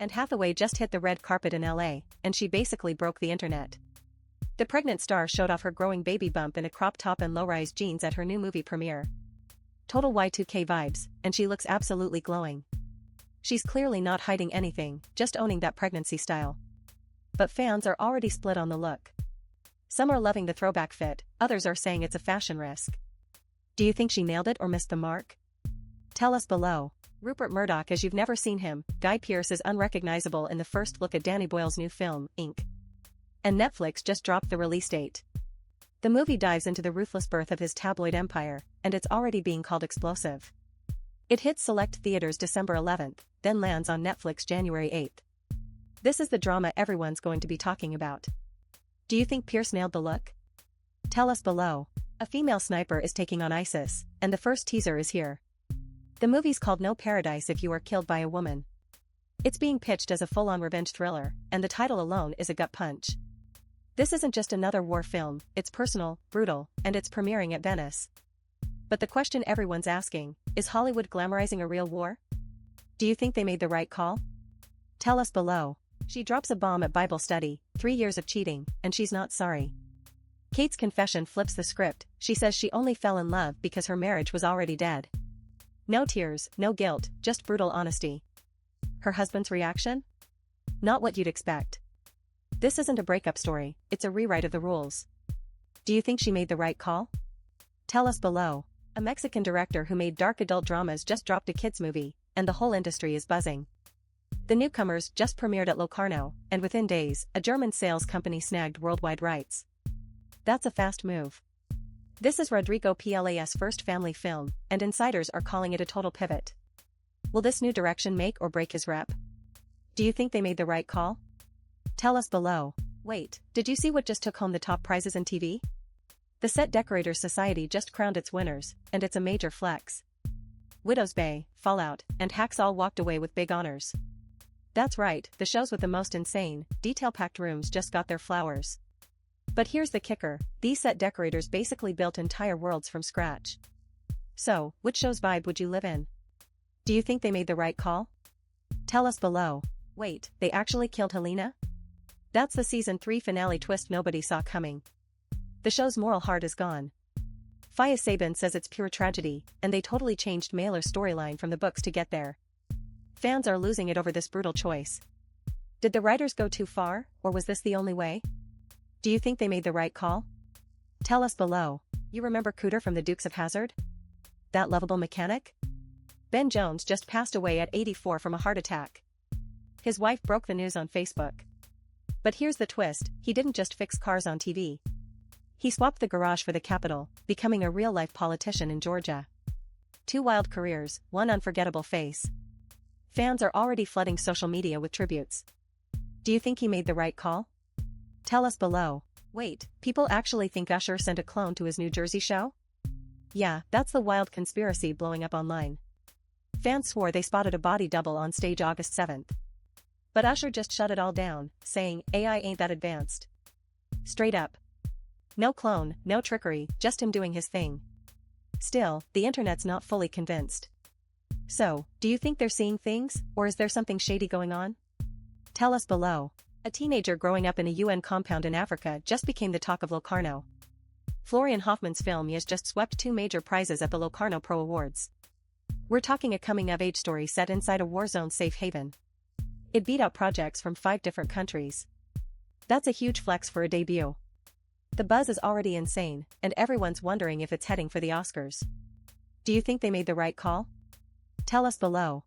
And Hathaway just hit the red carpet in LA, and she basically broke the internet. The pregnant star showed off her growing baby bump in a crop top and low-rise jeans at her new movie premiere. Total Y2K vibes, and she looks absolutely glowing. She's clearly not hiding anything, just owning that pregnancy style. But fans are already split on the look. Some are loving the throwback fit, others are saying it's a fashion risk. Do you think she nailed it or missed the mark? Tell us below. Rupert Murdoch as you've never seen him, Guy Pearce is unrecognizable in the first look at Danny Boyle's new film, Inc. And Netflix just dropped the release date. The movie dives into the ruthless birth of his tabloid empire, and it's already being called explosive. It hits select theaters December 11th, then lands on Netflix January 8th. This is the drama everyone's going to be talking about. Do you think Pearce nailed the look? Tell us below. A female sniper is taking on ISIS, and the first teaser is here. The movie's called No Paradise If You Are Killed by a Woman. It's being pitched as a full-on revenge thriller, and the title alone is a gut punch. This isn't just another war film, it's personal, brutal, and it's premiering at Venice. But the question everyone's asking, is Hollywood glamorizing a real war? Do you think they made the right call? Tell us below. She drops a bomb at Bible study, 3 years of cheating, and she's not sorry. Kate's confession flips the script, she says she only fell in love because her marriage was already dead. No tears, no guilt, just brutal honesty. Her husband's reaction? Not what you'd expect. This isn't a breakup story, it's a rewrite of the rules. Do you think she made the right call? Tell us below. A Mexican director who made dark adult dramas just dropped a kids movie, and the whole industry is buzzing. The newcomers just premiered at Locarno, and within days, a German sales company snagged worldwide rights. That's a fast move. This is Rodrigo Pla's first family film, and insiders are calling it a total pivot. Will this new direction make or break his rep? Do you think they made the right call? Tell us below. Wait, did you see what just took home the top prizes in TV? The Set Decorators Society just crowned its winners, and it's a major flex. Widow's Bay, Fallout, and Hacks all walked away with big honors. That's right, the shows with the most insane, detail-packed rooms just got their flowers. But here's the kicker, these set decorators basically built entire worlds from scratch. So, which show's vibe would you live in? Do you think they made the right call? Tell us below. Wait, they actually killed Helena? That's the season 3 finale twist nobody saw coming. The show's moral heart is gone. Faya Sabin says it's pure tragedy, and they totally changed Mailer's storyline from the books to get there. Fans are losing it over this brutal choice. Did the writers go too far, or was this the only way? Do you think they made the right call? Tell us below. You remember Cooter from the Dukes of Hazzard? That lovable mechanic? Ben Jones just passed away at 84 from a heart attack. His wife broke the news on Facebook. But here's the twist, he didn't just fix cars on TV. He swapped the garage for the Capitol, becoming a real-life politician in Georgia. 2 wild careers, 1 unforgettable face. Fans are already flooding social media with tributes. Do you think he made the right call? Tell us below. Wait, people actually think Usher sent a clone to his New Jersey show? Yeah, that's the wild conspiracy blowing up online. Fans swore they spotted a body double on stage August 7th. But Usher just shut it all down, saying, AI ain't that advanced. Straight up. No clone, no trickery, just him doing his thing. Still, the internet's not fully convinced. So, do you think they're seeing things, or is there something shady going on? Tell us below. A teenager growing up in a UN compound in Africa just became the talk of Locarno. Florian Hoffman's film YAZZ just swept 2 major prizes at the Locarno Pro Awards. We're talking a coming-of-age story set inside a war-zone safe haven. It beat out projects from 5 different countries. That's a huge flex for a debut. The buzz is already insane, and everyone's wondering if it's heading for the Oscars. Do you think they made the right call? Tell us below.